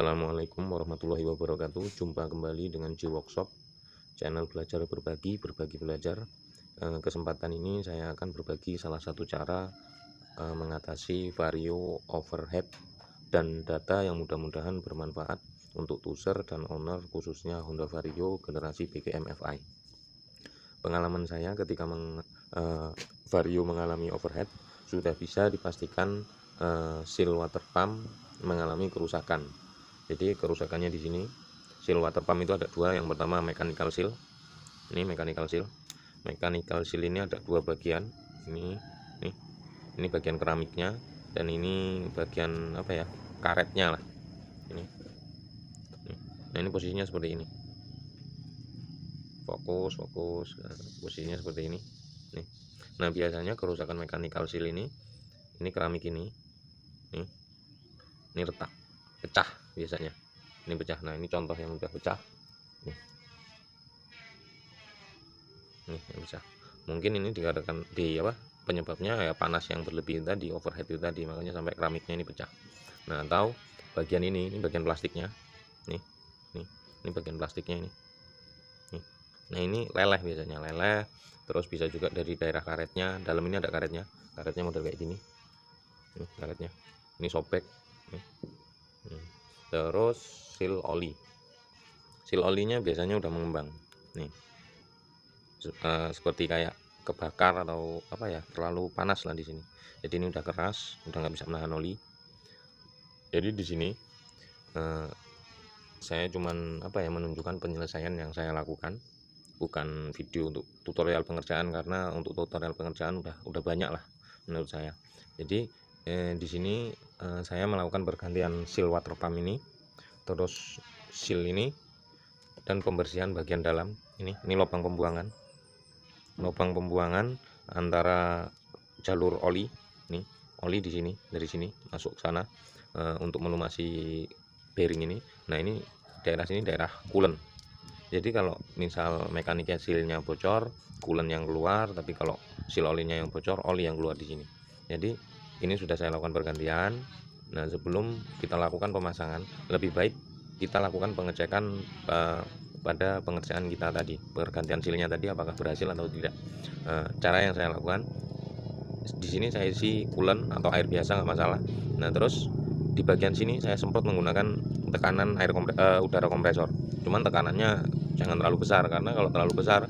Assalamualaikum warahmatullahi wabarakatuh. Jumpa kembali dengan G Workshop, channel belajar berbagi belajar. Kesempatan ini saya akan berbagi salah satu cara mengatasi vario overhead dan data yang mudah-mudahan bermanfaat untuk user dan owner, khususnya Honda Vario generasi BGM Fi. Pengalaman saya ketika Vario mengalami overhead, sudah bisa dipastikan seal water pump mengalami kerusakan. Jadi kerusakannya di sini, seal water pump itu ada dua. Yang pertama mechanical seal. Ini mechanical seal. Mechanical seal ini ada dua bagian. Ini bagian keramiknya, dan ini bagian apa ya, karetnya lah. Ini. Nah, ini posisinya seperti ini. Fokus. Nah, posisinya seperti ini. Nih. Nah, biasanya kerusakan mechanical seal ini keramik ini retak, pecah biasanya. Ini pecah. Nah, ini contoh yang udah pecah. Nih yang pecah. Mungkin ini dikarenakan penyebabnya ya panas yang berlebih tadi, overhead itu tadi, makanya sampai keramiknya ini pecah. Nah, atau bagian ini bagian plastiknya. Ini bagian plastiknya ini. Nah, ini leleh, biasanya leleh. Terus bisa juga dari daerah karetnya. Dalam ini ada karetnya model kayak gini. Karetnya ini sobek. Terus seal olinya biasanya udah mengembang nih, seperti kayak kebakar atau apa ya, terlalu panas lah di sini. Jadi ini udah keras, udah nggak bisa menahan oli. Jadi di sini saya cuman menunjukkan penyelesaian yang saya lakukan, bukan video untuk tutorial pengerjaan, karena untuk tutorial pengerjaan udah banyak lah menurut saya. Jadi di sini saya melakukan pergantian seal water pump ini, terus seal ini, dan pembersihan bagian dalam. Ini lubang pembuangan antara jalur oli. Nih, oli di sini, dari sini masuk ke sana untuk melumasi bearing ini. Nah, ini daerah sini daerah coolant. Jadi kalau misal mekaniknya sealnya bocor, coolant yang keluar, tapi kalau seal olinya yang bocor, oli yang keluar di sini. Jadi ini sudah saya lakukan pergantian. Nah, sebelum kita lakukan pemasangan, lebih baik kita lakukan pengecekan pada pengerjaan kita tadi, pergantian sealnya tadi apakah berhasil atau tidak. Cara yang saya lakukan, di sini saya isi coolant atau air biasa, nggak masalah. Nah, terus di bagian sini saya semprot menggunakan tekanan udara kompresor. Cuman tekanannya jangan terlalu besar, karena kalau terlalu besar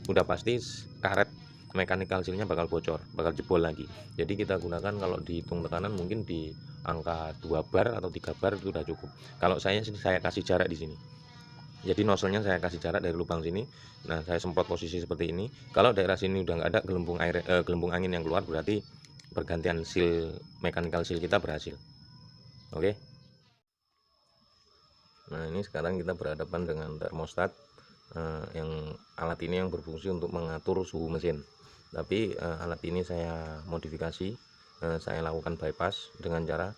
udah pasti karet mechanical sealnya bakal bocor, bakal jebol lagi. Jadi kita gunakan, kalau dihitung tekanan mungkin di angka 2 bar atau 3 bar itu udah cukup. Kalau saya kasih jarak di sini. Jadi nozzle-nya saya kasih jarak dari lubang sini. Nah, saya semprot posisi seperti ini. Kalau daerah sini udah nggak ada gelembung angin yang keluar, berarti pergantian seal mechanical seal kita berhasil. Oke. Nah, ini sekarang kita berhadapan dengan termostat, yang alat ini yang berfungsi untuk mengatur suhu mesin. Tapi alat ini saya modifikasi, saya lakukan bypass dengan cara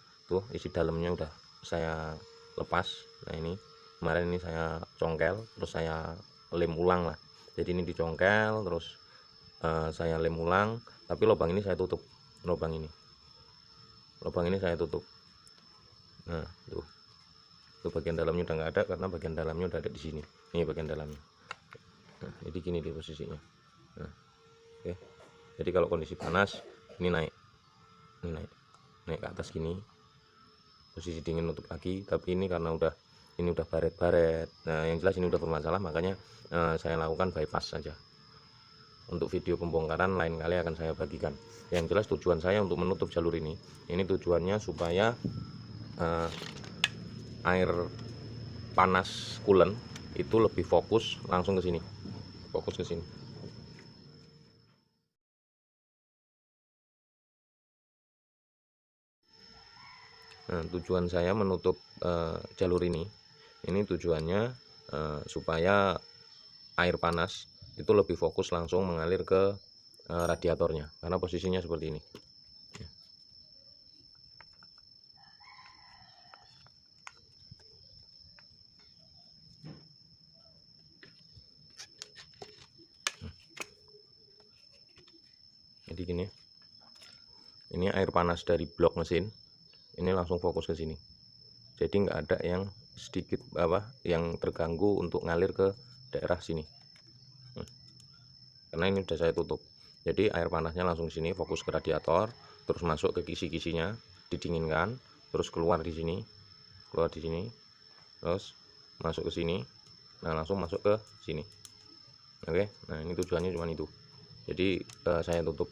isi dalamnya udah saya lepas. Nah, ini kemarin ini saya congkel, terus saya lem ulang lah. Jadi ini dicongkel, terus saya lem ulang, tapi lubang ini saya tutup. Lubang ini saya tutup. Nah, tuh bagian dalamnya udah nggak ada, karena bagian dalamnya udah ada di sini. Ini bagian dalamnya. Nah, jadi gini di posisinya. Nah, oke. Jadi kalau kondisi panas, ini naik ke atas gini. Posisi dingin nutup lagi, tapi ini karena udah baret-baret. Nah, yang jelas ini udah bermasalah, makanya saya lakukan bypass saja. Untuk video pembongkaran lain kali akan saya bagikan. Yang jelas tujuan saya untuk menutup jalur ini tujuannya supaya air panas coolant itu lebih fokus langsung ke sini. Nah, tujuan saya menutup jalur ini tujuannya supaya air panas itu lebih fokus langsung mengalir ke radiatornya, karena posisinya seperti ini. Jadi gini, ini air panas dari blok mesin ini langsung fokus ke sini. jadi nggak ada yang sedikit yang terganggu untuk ngalir ke daerah sini. Karena ini udah saya tutup, jadi air panasnya langsung sini fokus ke radiator, terus masuk ke kisi-kisinya, didinginkan, terus keluar di sini, terus masuk ke sini, nah langsung masuk ke sini. Oke, nah ini tujuannya cuma itu, jadi saya tutup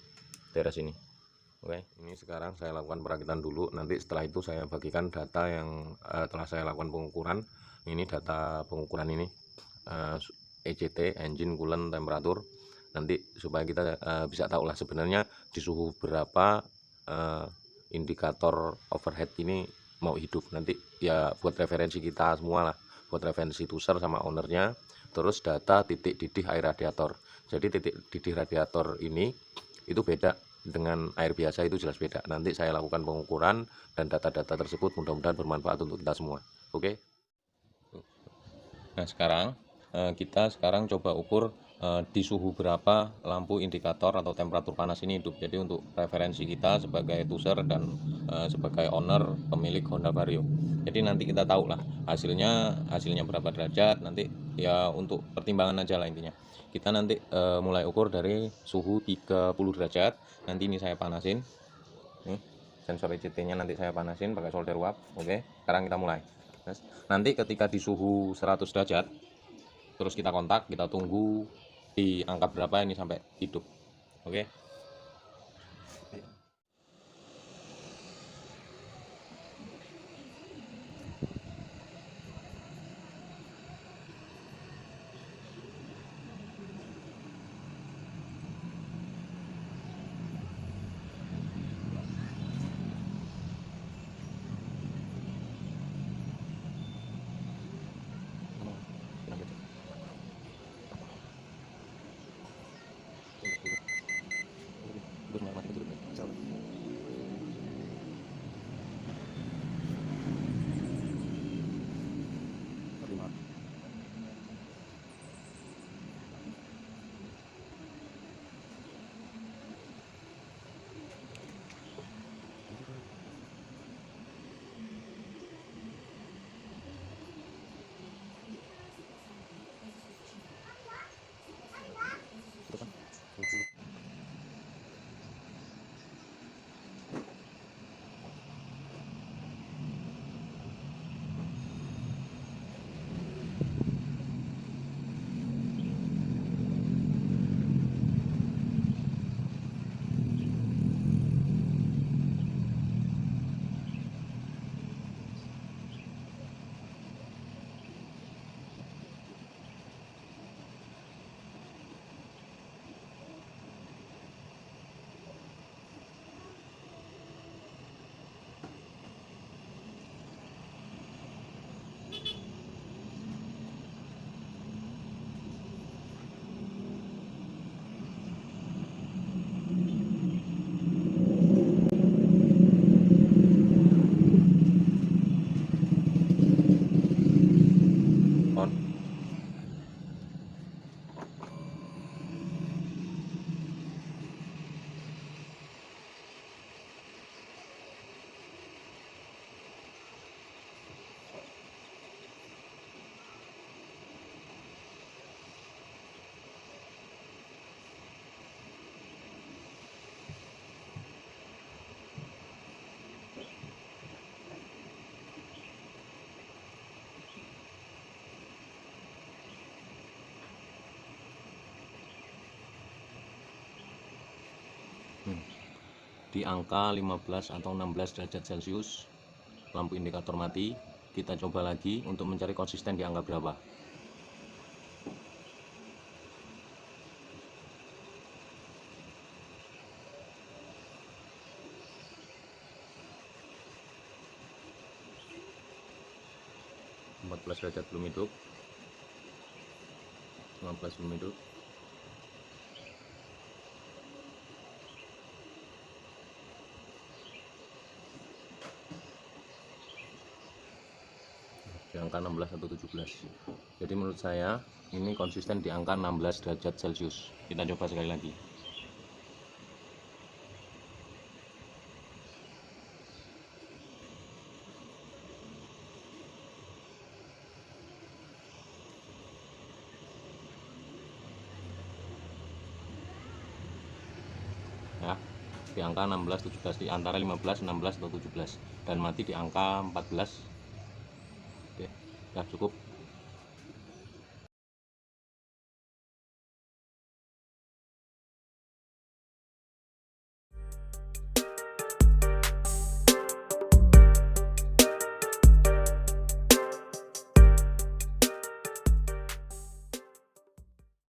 daerah sini. Oke, ini sekarang saya lakukan perakitan dulu, nanti setelah itu saya bagikan data yang telah saya lakukan pengukuran. Ini data pengukuran ini, ECT, engine coolant temperatur, nanti supaya kita bisa tahu lah sebenarnya di suhu berapa indikator overhead ini mau hidup. Nanti ya buat referensi kita semua lah, buat referensi user sama ownernya. Terus data titik didih air radiator, jadi titik didih radiator ini itu beda dengan air biasa, itu jelas beda. Nanti saya lakukan pengukuran dan data-data tersebut mudah-mudahan bermanfaat untuk kita semua. Oke. Nah sekarang kita coba ukur di suhu berapa lampu indikator atau temperatur panas ini hidup. Jadi untuk referensi kita sebagai user dan sebagai owner pemilik Honda Vario. Jadi nanti kita tahu lah hasilnya berapa derajat, nanti ya untuk pertimbangan aja lah intinya. Kita nanti mulai ukur dari suhu 30 derajat. Nanti ini saya panasin. Nih, sensor ECT-nya nanti saya panasin pakai solder uap. Oke, sekarang kita mulai. Nanti ketika di suhu 100 derajat, terus kita kontak, kita tunggu di angka berapa ini sampai hidup. Oke. On. Di angka 15 atau 16 derajat Celcius lampu indikator mati. Kita coba lagi untuk mencari konsisten di angka berapa. Derajat belum hidup, 15 belum hidup. Di angka 16 atau 17. Jadi menurut saya ini konsisten di angka 16 derajat Celcius. Kita coba sekali lagi. di angka 16 17, di antara 15 16 atau 17, dan mati di angka 14. Oke, ya cukup.